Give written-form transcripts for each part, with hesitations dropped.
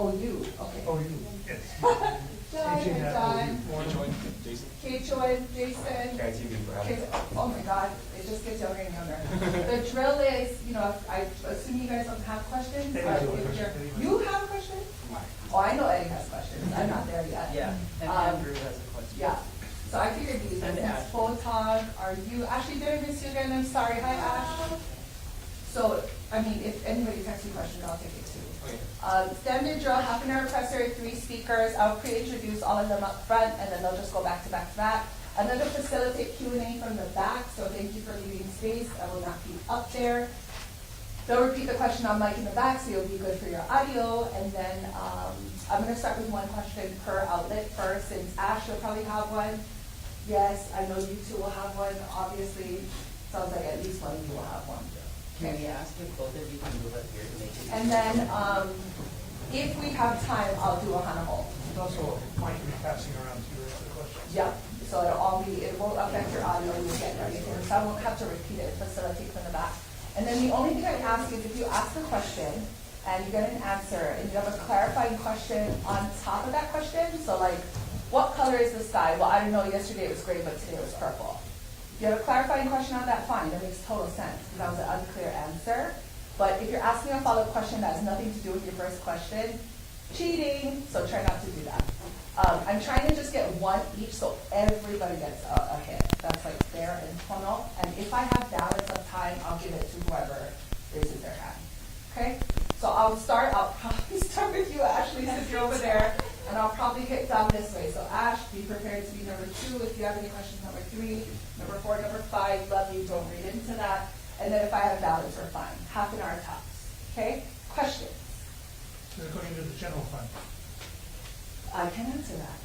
Oh, you, okay. Oh, you, yes. John, AJ had John, Join Jason. K-Join, Jason. KTV, Okay, oh my God, it just gets younger and younger. The drill is, you know, I assume you guys don't have questions. Eddie but has a if question. you're- You have a question? Oh, I know Eddie has questions. I'm not there yet. Yeah, and Andrew has a question. Yeah, so I figured these, And since Ash. Photog, are you, Ashley, did I miss you again? I'm sorry, hi Ash. So, I mean, if anybody texts you questions, I'll take it too. Okay. Standard drill, half an hour press area, 3 speakers. I'll pre-introduce all of them up front, and then they'll just go back to back to back. I'm going to facilitate Q&A from the back, so thank you for leaving space. I will not be up there. They'll repeat the question on mic in the back, so you'll be good for your audio. And then I'm going to start with one question per outlet first, since Ash will probably have one. Yes, I know you two will have one. Obviously, sounds like at least one of you will have one. Can we ask if both of you can move up here to make it? And then, if we have time, I'll do a Hannah Hole. And also, Mike will be passing around to your other questions. Yeah, so it'll all be, it won't affect your audio, you'll get everything, so I won't have to repeat it, facilitate from the back. And then the only thing I ask is if you ask a question and you get an answer and you have a clarifying question on top of that question, so like, what color is the sky? Well, I don't know, yesterday it was gray, but today it was purple. If you have a clarifying question on that, fine, that makes total sense, because that was an unclear answer. But if you're asking a follow-up question that has nothing to do with your first question, cheating, so try not to do that. I'm trying to just get one each so everybody gets a hit. That's like fair and funnel. And if I have balance of time, I'll give it to whoever raises their hand. Okay? So I'll probably start with you, Ashley, since you're over there. And I'll probably kick down this way. So Ash, be prepared to be number 2. If you have any questions, number 3, number 4, number 5, love you, don't read into that. And then if I have balance, we're fine. Half an hour tops. Okay? Questions? They're going into the general fund. I can answer that.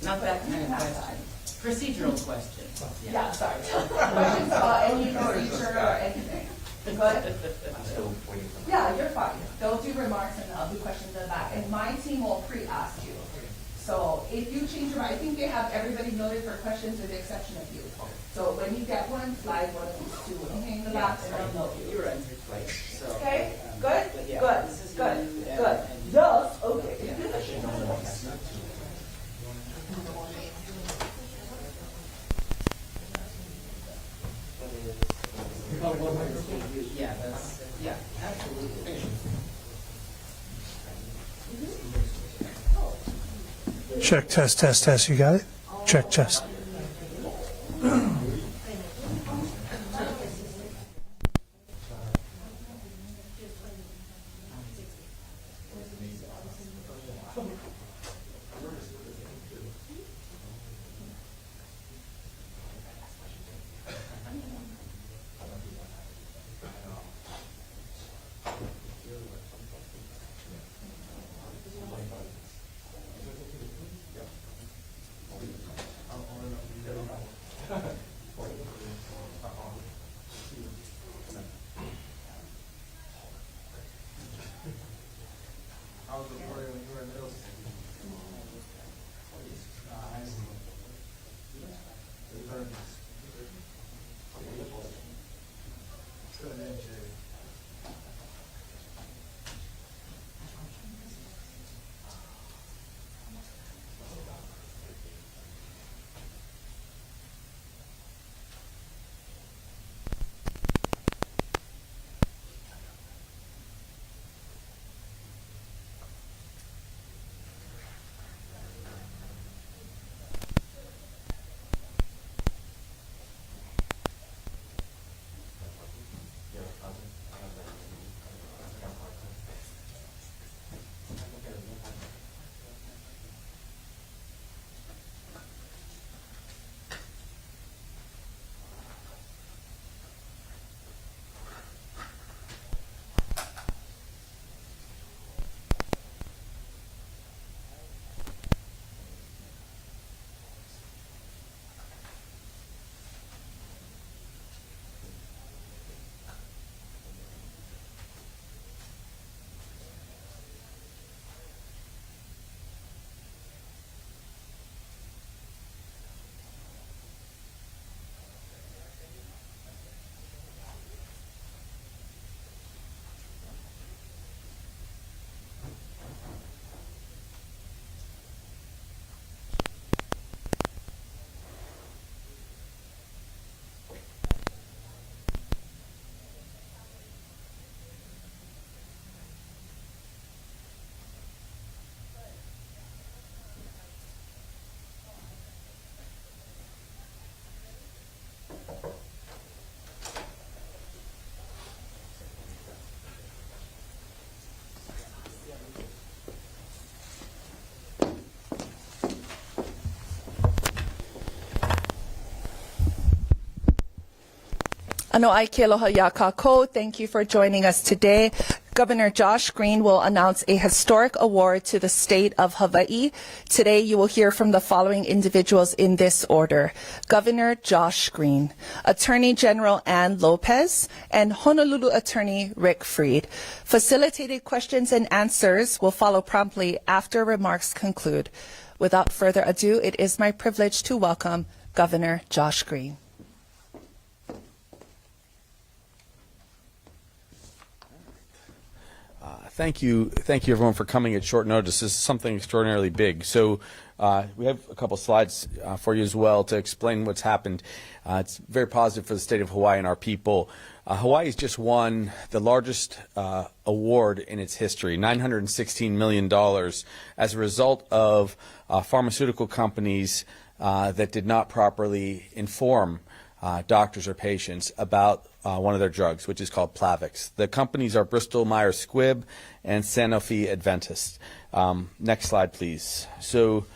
Not that kind of Not question. Procedural question. Yeah, sorry. Questions about any procedure or anything? Good? I'm still waiting for Yeah, you're fine. They'll do remarks and I'll do questions in the back. And my team will pre-ask you. So if you change your mind, I think they have everybody noted for questions with the exception of you. So when you get one, slide one of these two and hang the back and they'll note you. You were entered twice, so. Okay, good, But yeah, good, this is good, you and- good. and- Yes, okay. Yeah, that's, yeah, absolutely. Check, test, test, test. You got it? Check, test. I was reporting when you were in middle school. High school. Good, didn't you? Ano ai ke aloha ya kako. Thank you for joining us today. Governor Josh Green will announce a historic award to the state of Hawaii. Today you will hear from the following individuals in this order. Governor Josh Green, Attorney General Ann Lopez, and Honolulu Attorney Rick Freed. Facilitated questions and answers will follow promptly after remarks conclude. Without further ado, it is my privilege to welcome Governor Josh Green. Thank you everyone for coming at short notice. This is something extraordinarily big. So we have a couple slides for you as well to explain what's happened. It's very positive for the state of Hawaii and our people. Hawaii's just won the largest award in its history, $916 million, as a result of pharmaceutical companies that did not properly inform doctors or patients about one of their drugs, which is called Plavix. The companies are Bristol Myers Squibb and Sanofi Adventist. Next slide, please. So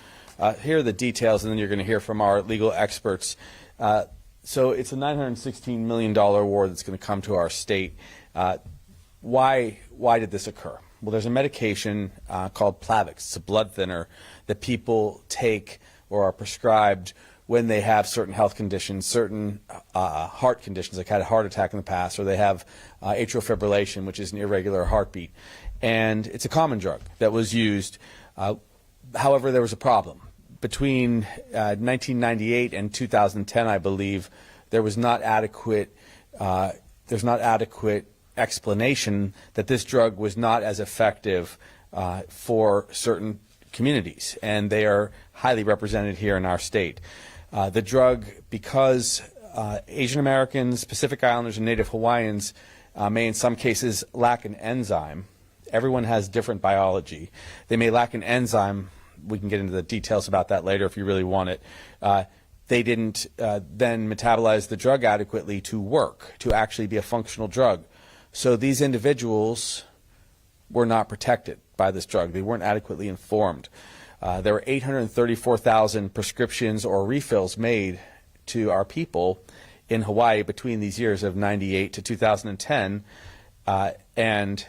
here are the details, and then you're going to hear from our legal experts. So it's a $916 million award that's going to come to our state. Why did this occur? Well, there's a medication called Plavix. It's a blood thinner that people take or are prescribed when they have certain health conditions, certain heart conditions, like had a heart attack in the past, or they have atrial fibrillation, which is an irregular heartbeat. And it's a common drug that was used. However, there was a problem. Between 1998 and 2010, I believe, there was not adequate explanation that this drug was not as effective for certain communities, and they are highly represented here in our state. The drug, because Asian Americans, Pacific Islanders, and Native Hawaiians may in some cases lack an enzyme. Everyone has different biology. They may lack an enzyme. We can get into the details about that later if you really want it. They didn't then metabolize the drug adequately to work, to actually be a functional drug. So these individuals were not protected by this drug. They weren't adequately informed. There were 834,000 prescriptions or refills made to our people in Hawaii between these years of 98 to 2010, and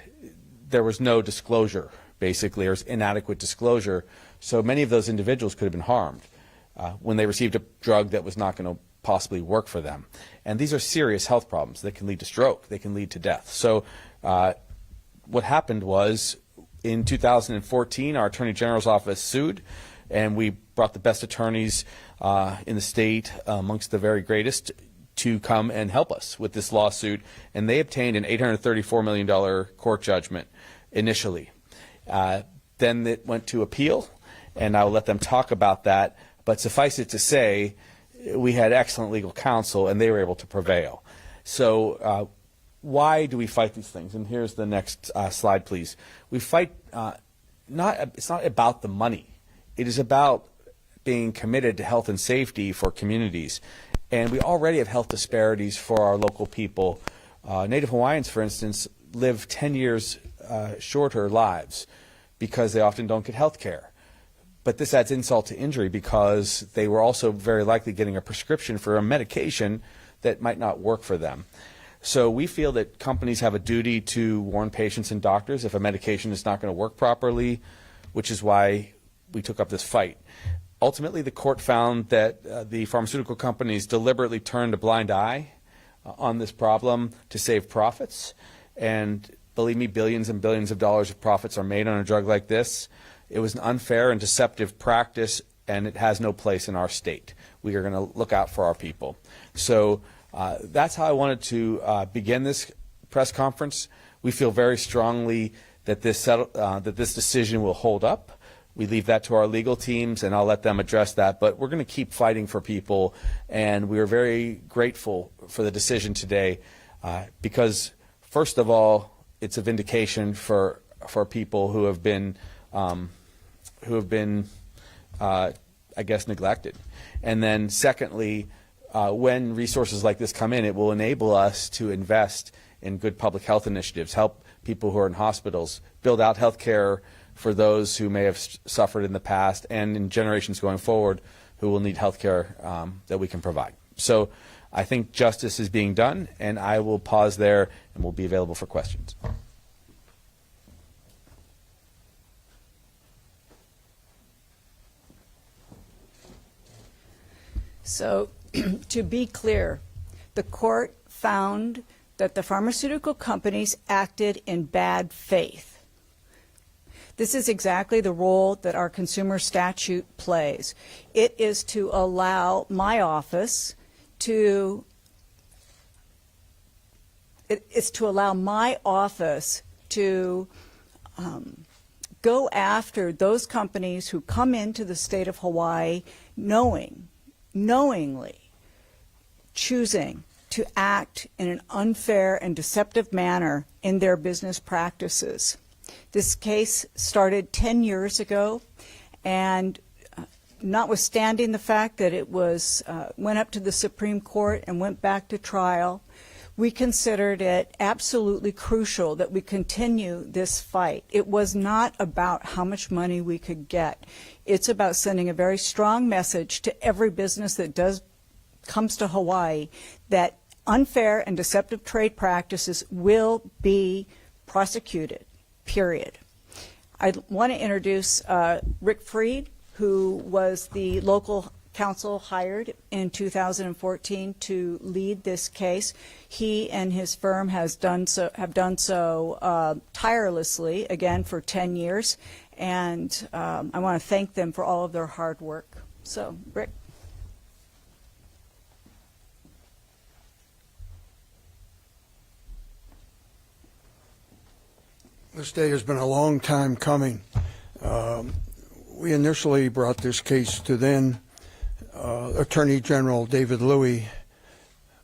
there was no disclosure, basically. There was inadequate disclosure, so many of those individuals could have been harmed when they received a drug that was not going to possibly work for them. And these are serious health problems that can lead to stroke, they can lead to death. So what happened was, in 2014, our Attorney General's office sued, and we brought the best attorneys in the state, amongst the very greatest, to come and help us with this lawsuit, and they obtained an $834 million court judgment initially. Then it went to appeal, and I'll let them talk about that, but suffice it to say, we had excellent legal counsel, and they were able to prevail. So why do we fight these things? And here's the next slide, please. We fight, it's not about the money. It is about being committed to health and safety for communities. And we already have health disparities for our local people. Native Hawaiians, for instance, live 10 years shorter lives because they often don't get health care. But this adds insult to injury because they were also very likely getting a prescription for a medication that might not work for them. So we feel that companies have a duty to warn patients and doctors if a medication is not going to work properly, which is why we took up this fight. Ultimately, the court found that the pharmaceutical companies deliberately turned a blind eye on this problem to save profits. And believe me, billions and billions of dollars of profits are made on a drug like this. It was an unfair and deceptive practice, and it has no place in our state. We are going to look out for our people. So that's how I wanted to begin this press conference. We feel very strongly that this decision will hold up. We leave that to our legal teams, and I'll let them address that. But we're going to keep fighting for people, and we are very grateful for the decision today because, first of all, it's a vindication for people who have been, I guess, neglected. And then, secondly, when resources like this come in, it will enable us to invest in good public health initiatives, help people who are in hospitals, build out health care for those who may have suffered in the past and in generations going forward who will need health care that we can provide. So I think justice is being done, and I will pause there and will be available for questions. So, to be clear, the court found that the pharmaceutical companies acted in bad faith. This is exactly the role that our consumer statute plays. It is to allow my office to go after those companies who come into the state of Hawaii knowingly choosing to act in an unfair and deceptive manner in their business practices. This case started 10 years ago, and notwithstanding the fact that it went up to the Supreme Court and went back to trial, we considered it absolutely crucial that we continue this fight. It was not about how much money we could get. It's about sending a very strong message to every business that comes to Hawaii that unfair and deceptive trade practices will be prosecuted, period. I want to introduce Rick Freed, who was the local counsel hired in 2014 to lead this case. He and his firm have done so tirelessly, again, for 10 years, and I want to thank them for all of their hard work. So, Rick. This day has been a long time coming. We initially brought this case to then Attorney General David Louie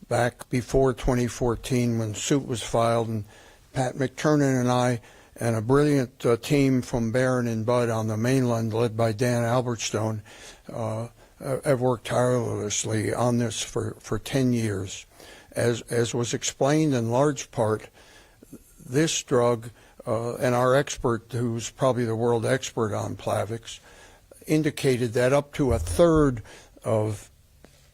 back before 2014 when suit was filed, and Pat McTurnan and I and a brilliant team from Barron and Budd on the mainland led by Dan Albertstone have worked tirelessly on this for 10 years. As was explained in large part, this drug and our expert, who's probably the world expert on Plavix, indicated that up to a third of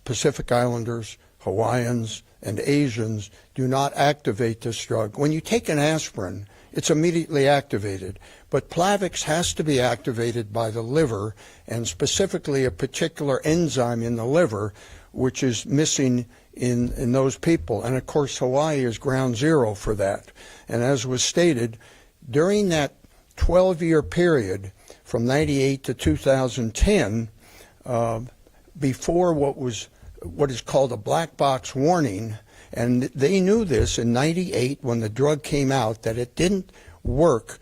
Pacific Islanders, Hawaiians, and Asians do not activate this drug. When you take an aspirin, it's immediately activated. But Plavix has to be activated by the liver, and specifically a particular enzyme in the liver, which is missing in those people. And of course, Hawaii is ground zero for that. And as was stated, during that 12-year period from 98 to 2010, before what is called a black box warning, and they knew this in 98 when the drug came out, that it didn't work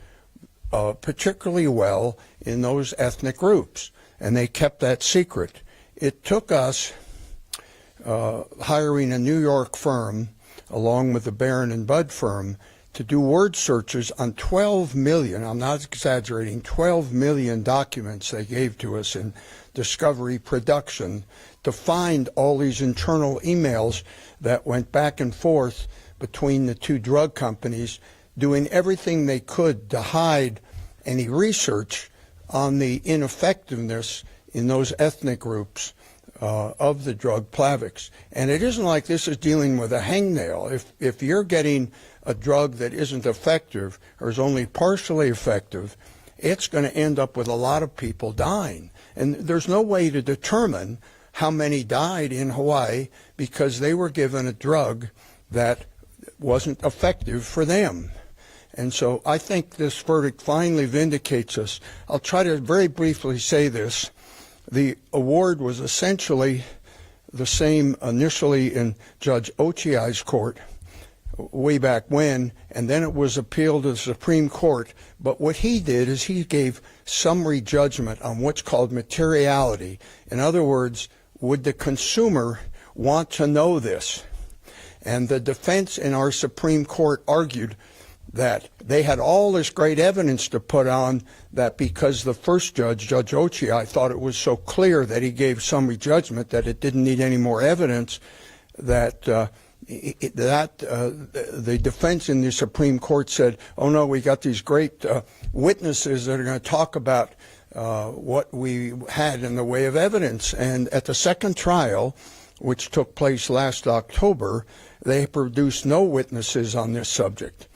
particularly well in those ethnic groups, and they kept that secret. It took us hiring a New York firm along with the Barron and Budd firm to do word searches on 12 million, I'm not exaggerating, 12 million documents they gave to us in discovery production to find all these internal emails that went back and forth between the two drug companies, doing everything they could to hide any research on the ineffectiveness in those ethnic groups of the drug Plavix. And it isn't like this is dealing with a hangnail. If you're getting a drug that isn't effective or is only partially effective, it's going to end up with a lot of people dying. And there's no way to determine how many died in Hawaii because they were given a drug that wasn't effective for them. And so I think this verdict finally vindicates us. I'll try to very briefly say this. The award was essentially the same initially in Judge Ochiai's court way back when, and then it was appealed to the Supreme Court. But what he did is he gave summary judgment on what's called materiality. In other words, would the consumer want to know this? And the defense in our Supreme Court argued that they had all this great evidence to put on that because the first judge, Judge Ochiai, thought it was so clear that he gave summary judgment that it didn't need any more evidence, that the defense in the Supreme Court said, oh no, we got these great witnesses that are going to talk about what we had in the way of evidence. And at the second trial, which took place last October, they produced no witnesses on this subject.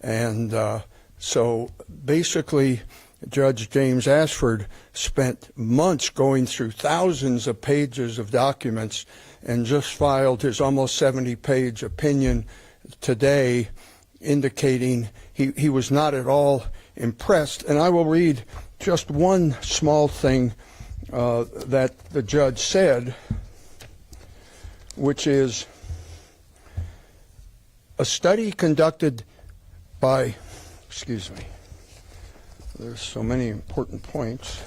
And so basically, Judge James Ashford spent months going through thousands of pages of documents and just filed his almost 70-page opinion today, indicating he was not at all impressed. And I will read just one small thing that the judge said, which is a study conducted by, excuse me, there's so many important points.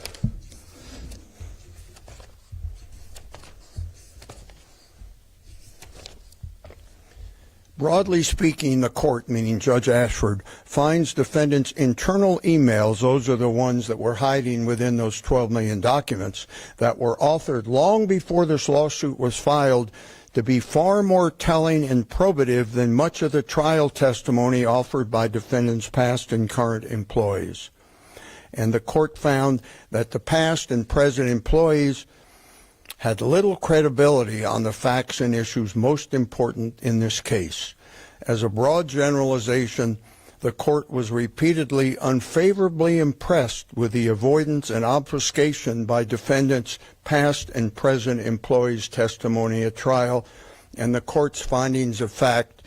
Broadly speaking, the court, meaning Judge Ashford, finds defendants' internal emails, those are the ones that were hiding within those 12 million documents, that were authored long before this lawsuit was filed, to be far more telling and probative than much of the trial testimony offered by defendants' past and current employees. And the court found that the past and present employees had little credibility on the facts and issues most important in this case. As a broad generalization, the court was repeatedly unfavorably impressed with the avoidance and obfuscation by defendants' past and present employees' testimony at trial, and the court's findings of fact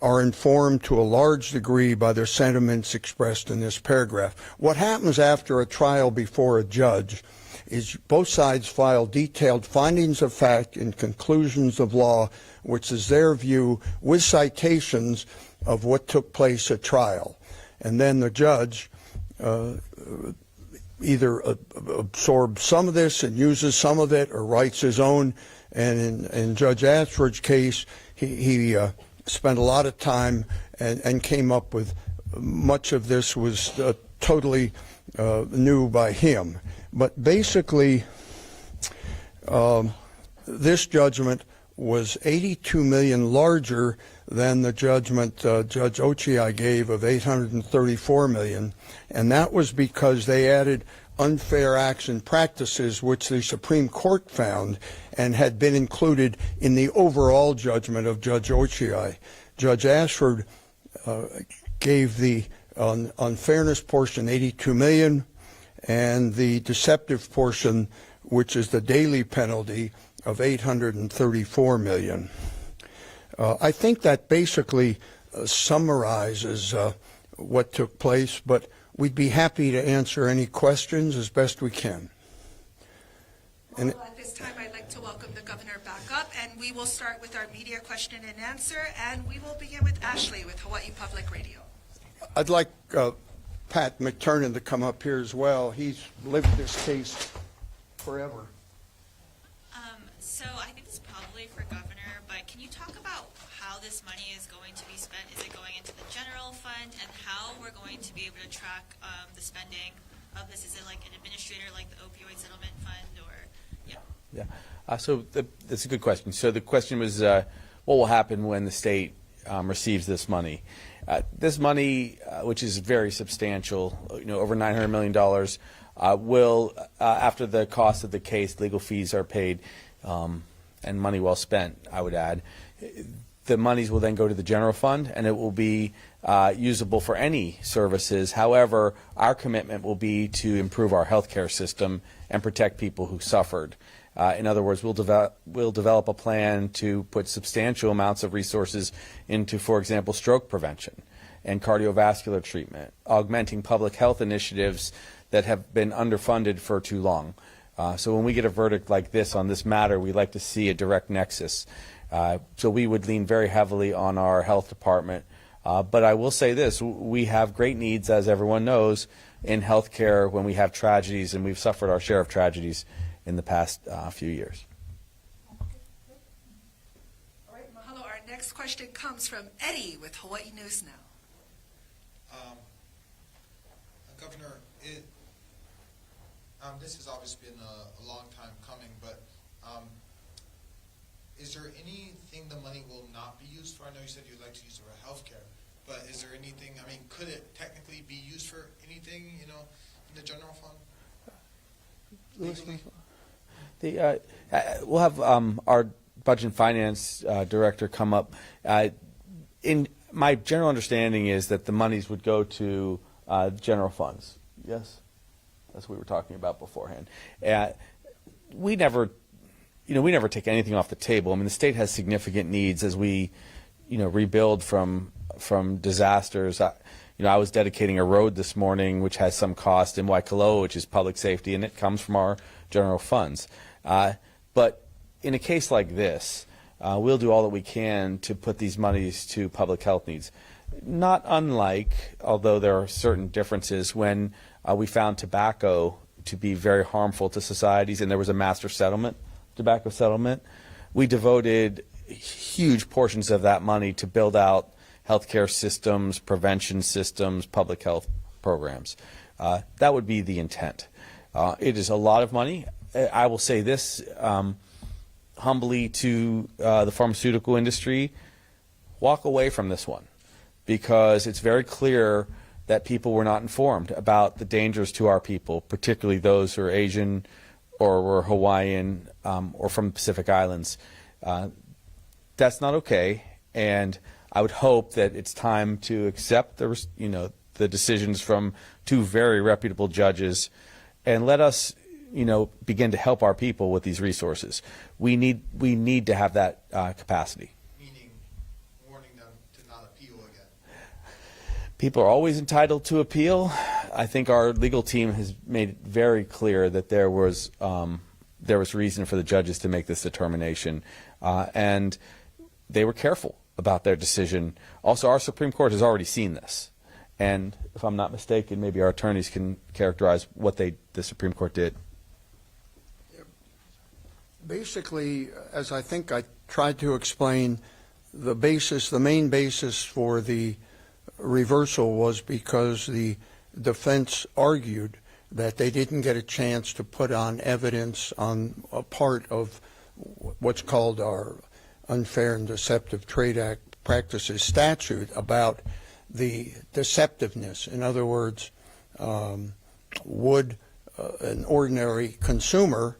are informed to a large degree by their sentiments expressed in this paragraph. What happens after a trial before a judge is both sides file detailed findings of fact and conclusions of law, which is their view, with citations of what took place at trial. And then the judge either absorbs some of this and uses some of it, or writes his own. And in Judge Ashford's case, he spent a lot of time and came up with much of this was totally new by him. But basically, this judgment was 82 million larger than the judgment Judge Ochiai gave of 834 million, and that was because they added unfair acts and practices, which the Supreme Court found and had been included in the overall judgment of Judge Ochiai. Judge Ashford gave the unfairness portion 82 million, and the deceptive portion, which is the daily penalty, of 834 million. I think that basically summarizes what took place, but we'd be happy to answer any questions as best we can. Well, at this time, I'd like to welcome the governor back up, and we will start with our media question and answer, and we will begin with Ashley with Hawaii Public Radio. I'd like Pat McTurnan to come up here as well. He's lived this case forever. So I think this is probably for governor, but can you talk about how this money is going to be spent? Is it going into the general fund, and how we're going to be able to track the spending of this? Is it like an administrator like the opioid settlement fund, or So that's a good question. So the question was, what will happen when the state receives this money? This money, which is very substantial, over $900 million, will, after the cost of the case, legal fees are paid, and money well spent, I would add, the monies will then go to the general fund, and it will be usable for any services. However, our commitment will be to improve our healthcare system and protect people who suffered. In other words, we'll develop a plan to put substantial amounts of resources into, for example, stroke prevention and cardiovascular treatment, augmenting public health initiatives that have been underfunded for too long. So when we get a verdict like this on this matter, we'd like to see a direct nexus. So we would lean very heavily on our health department. But I will say this, we have great needs, as everyone knows, in healthcare when we have tragedies, and we've suffered our share of tragedies in the past few years. All right, mahalo. Our next question comes from Eddie with Hawaii News Now. Governor, this has obviously been a long time coming, but is there anything the money will not be used for? I know you said you'd like to use it for healthcare, but is there anything, could it technically be used for anything, in the general fund? Legally? We'll have our Budget and Finance Director come up, in my general understanding is that the monies would go to general funds. Yes, that's what we were talking about beforehand. We never take anything off the table. I mean, the state has significant needs as we, rebuild from disasters. I was dedicating a road this morning, which has some cost in Waikoloa, which is public safety, and it comes from our general funds. But in a case like this, we'll do all that we can to put these monies to public health needs. Not unlike, although there are certain differences, when we found tobacco to be very harmful to societies, and there was a master settlement, tobacco settlement, we devoted huge portions of that money to build out healthcare systems, prevention systems, public health programs. That would be the intent. It is a lot of money. I will say this humbly to the pharmaceutical industry: walk away from this one, because it's very clear that people were not informed about the dangers to our people, particularly those who are Asian or were Hawaiian or from the Pacific Islands. That's not okay, and I would hope that it's time to accept the decisions from two very reputable judges, and let us begin to help our people with these resources. We need to have that capacity. Meaning warning them to not appeal again. People are always entitled to appeal. I think our legal team has made it very clear that there was reason for the judges to make this determination, and they were careful about their decision. Also, our Supreme Court has already seen this, and if I'm not mistaken, maybe our attorneys can characterize what the Supreme Court did. Basically, as I think I tried to explain, the main basis for the reversal was because the defense argued that they didn't get a chance to put on evidence on a part of what's called our Unfair and Deceptive Trade Act Practices statute about the deceptiveness. In other words, would an ordinary consumer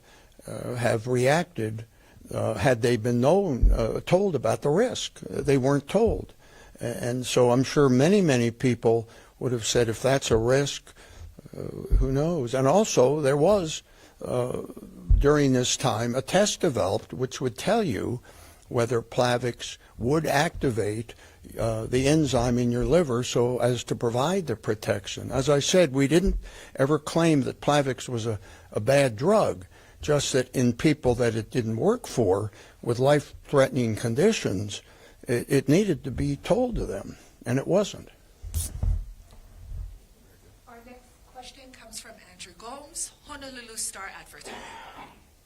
have reacted had they been told about the risk? They weren't told. And so I'm sure many people would have said, if that's a risk, who knows? And also there was, during this time, a test developed which would tell you whether Plavix would activate the enzyme in your liver so as to provide the protection. As I said, we didn't ever claim that Plavix was a bad drug, just that in people that it didn't work for with life-threatening conditions, it needed to be told to them, and it wasn't. Our next question comes from Andrew Gomes, Honolulu Star-Advertiser.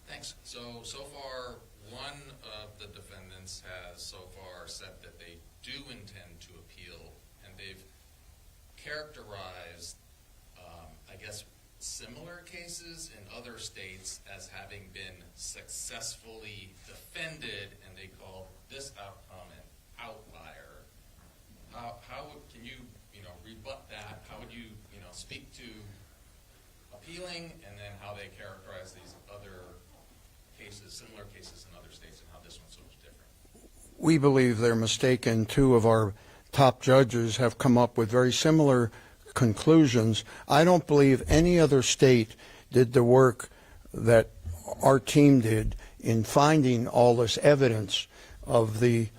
Thanks. So far, one of the defendants has so far said that they do intend to appeal, and they've characterized, similar cases in other states as having been successfully defended, and they call this outcome an outlier. Can you rebut that? How would you speak to appealing, and then how they characterize these other cases, similar cases in other states, and how this one's so much different? We believe they're mistaken. Two of our top judges have come up with very similar conclusions. I don't believe any other state did the work that our team did in finding all this evidence of the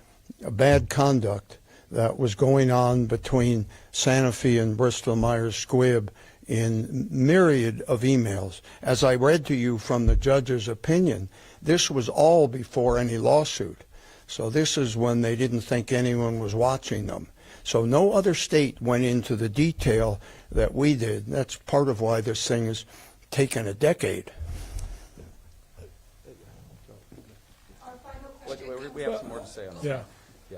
bad conduct that was going on between Sanofi and Bristol Myers Squibb in myriad of emails. As I read to you from the judge's opinion, this was all before any lawsuit. So this is when they didn't think anyone was watching them. So no other state went into the detail that we did. That's part of why this thing has taken a decade. Our final question We have some more to say on that. Yeah. Yeah.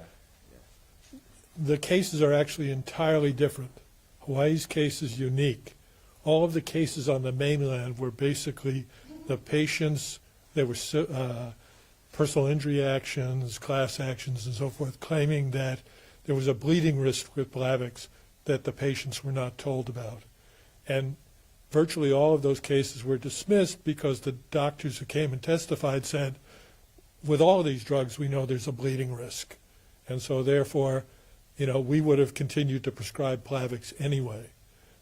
The cases are actually entirely different. Hawaii's case is unique. All of the cases on the mainland were basically the patients, there were personal injury actions, class actions, and so forth, claiming that there was a bleeding risk with Plavix that the patients were not told about. And virtually all of those cases were dismissed because the doctors who came and testified said, with all of these drugs, we know there's a bleeding risk. And so therefore, we would have continued to prescribe Plavix anyway.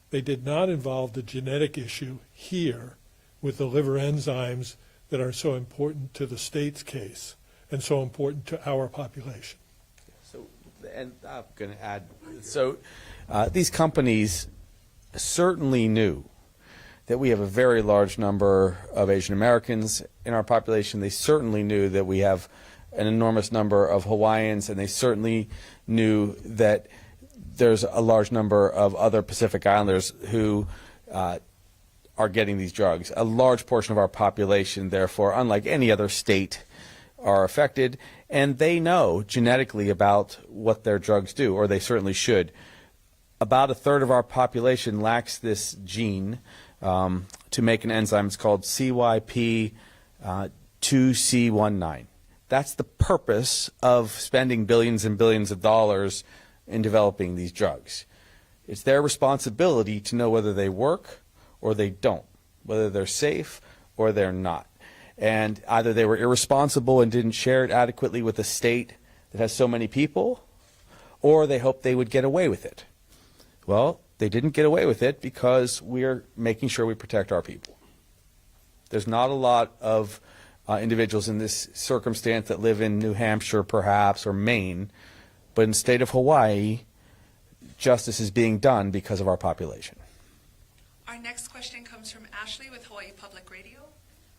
They did not involve the genetic issue here with the liver enzymes that are so important to the state's case and so important to our population. So, and I'm going to add, these companies certainly knew that we have a very large number of Asian Americans in our population. They certainly knew that we have an enormous number of Hawaiians, and they certainly knew that there's a large number of other Pacific Islanders who are getting these drugs. A large portion of our population, therefore, unlike any other state, are affected, and they know genetically about what their drugs do, or they certainly should. About a third of our population lacks this gene to make an enzyme. It's called CYP2C19. That's the purpose of spending billions and billions of dollars in developing these drugs. It's their responsibility to know whether they work or they don't, whether they're safe or they're not. And either they were irresponsible and didn't share it adequately with a state that has so many people, or they hoped they would get away with it. Well, they didn't get away with it because we're making sure we protect our people. There's not a lot of individuals in this circumstance that live in New Hampshire, perhaps, or Maine, but in the state of Hawaii, justice is being done because of our population. Our next question comes from Ashley with Hawaii Public Radio.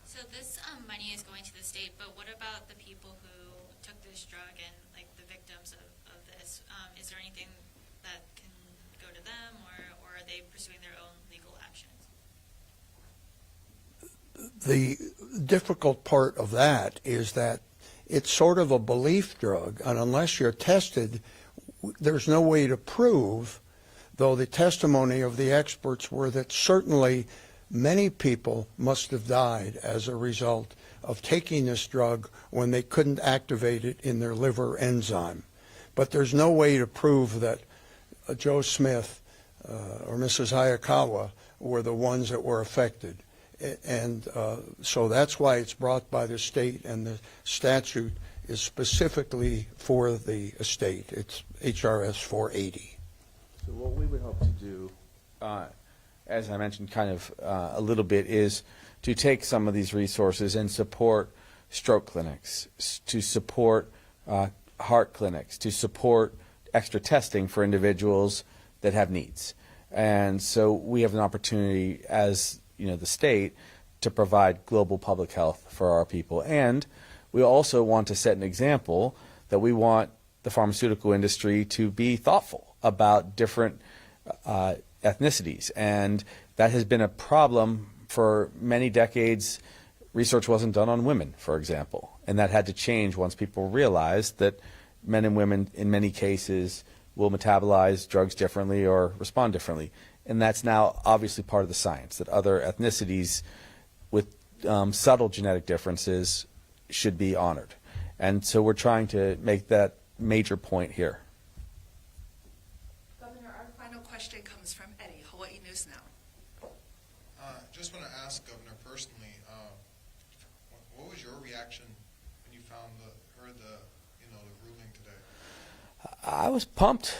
So this money is going to the state, but what about the people who took this drug and like the victims of this? Is there anything that can go to them, or are they pursuing their own legal actions? The difficult part of that is that it's sort of a belief drug, and unless you're tested, there's no way to prove, though the testimony of the experts were that certainly many people must have died as a result of taking this drug when they couldn't activate it in their liver enzyme. But there's no way to prove that Joe Smith or Mrs. Hayakawa were the ones that were affected. And so that's why it's brought by the state, and the statute is specifically for the estate. It's HRS 480. So what we would hope to do, as I mentioned kind of a little bit, is to take some of these resources and support stroke clinics, to support heart clinics, to support extra testing for individuals that have needs. And so we have an opportunity as the state to provide global public health for our people. And we also want to set an example that we want the pharmaceutical industry to be thoughtful about different ethnicities. And that has been a problem for many decades. Research wasn't done on women, for example. And that had to change once people realized that men and women, in many cases, will metabolize drugs differently or respond differently. And that's now obviously part of the science, that other ethnicities with subtle genetic differences should be honored. And so we're trying to make that major point here. Governor, our final question comes from Eddie, Hawaii News Now. Just want to ask Governor personally, what was your reaction when you heard the ruling today? I was pumped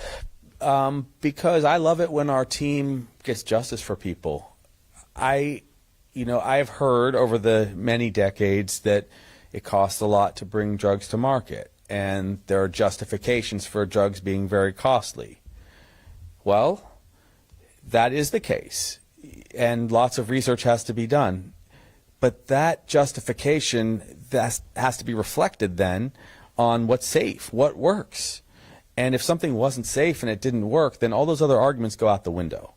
because I love it when our team gets justice for people. I've heard over the many decades that it costs a lot to bring drugs to market, and there are justifications for drugs being very costly. Well, that is the case, and lots of research has to be done. But that justification has to be reflected then on what's safe, what works. And if something wasn't safe and it didn't work, then all those other arguments go out the window.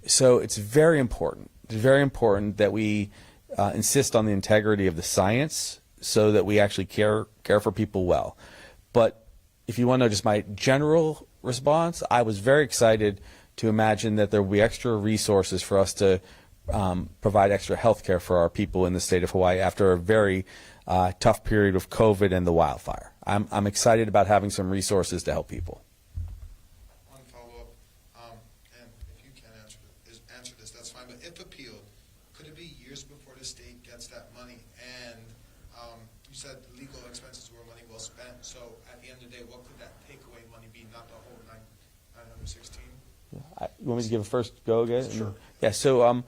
So it's very important. It's very important that we insist on the integrity of the science so that we actually care for people well. But if you want to know just my general response, I was very excited to imagine that there will be extra resources for us to provide extra health care for our people in the state of Hawaii after a very tough period of COVID and the wildfire. I'm excited about having some resources to help people. One follow-up, and if you can't answer this, that's fine, but if appealed, could it be years before the state gets that money? And you said the legal expenses were money well spent. So at the end of the day, what could that takeaway money be? Not the whole 916. You want me to give a first go again? Sure. Yeah. So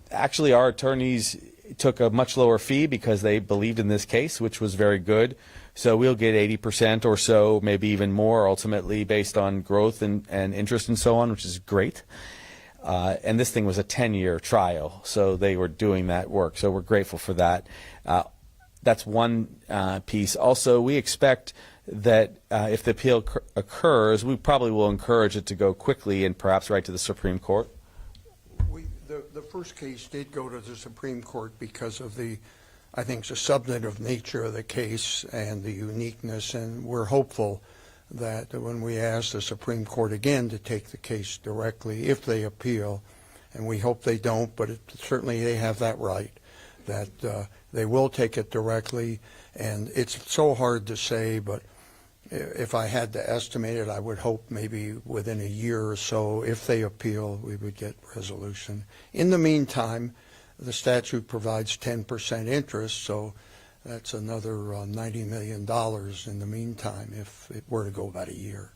actually, our attorneys took a much lower fee because they believed in this case, which was very good. So we'll get 80% or so, maybe even more, ultimately based on growth and interest and so on, which is great. And this thing was a 10-year trial, so they were doing that work. So we're grateful for that. That's one piece. Also, we expect that if the appeal occurs, we probably will encourage it to go quickly and perhaps right to the Supreme Court. The first case did go to the Supreme Court because of I think, the substantive nature of the case and the uniqueness, and we're hopeful that when we ask the Supreme Court again to take the case directly, if they appeal, and we hope they don't, but certainly they have that right, that they will take it directly, and it's so hard to say, but if I had to estimate it, I would hope maybe within a year or so, if they appeal, we would get resolution. In the meantime, the statute provides 10% interest, so that's another $90 million in the meantime if it were to go about a year.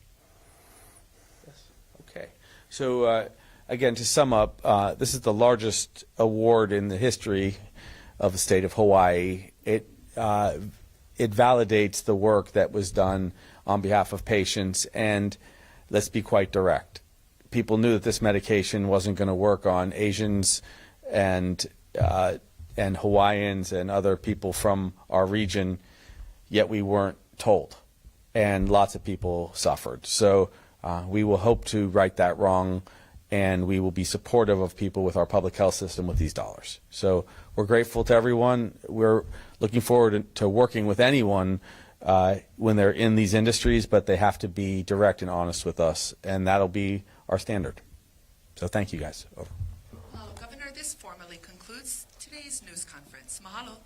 Yes. Okay. So again, to sum up, this is the largest award in the history of the state of Hawaii. It validates the work that was done on behalf of patients, and let's be quite direct. People knew that this medication wasn't going to work on Asians and Hawaiians and other people from our region, yet we weren't told, and lots of people suffered. So we will hope to right that wrong, and we will be supportive of people with our public health system with these dollars. So we're grateful to everyone. We're looking forward to working with anyone when they're in these industries, but they have to be direct and honest with us, and that'll be our standard. So thank you, guys. Over. Governor, this formally concludes today's news conference. Mahalo.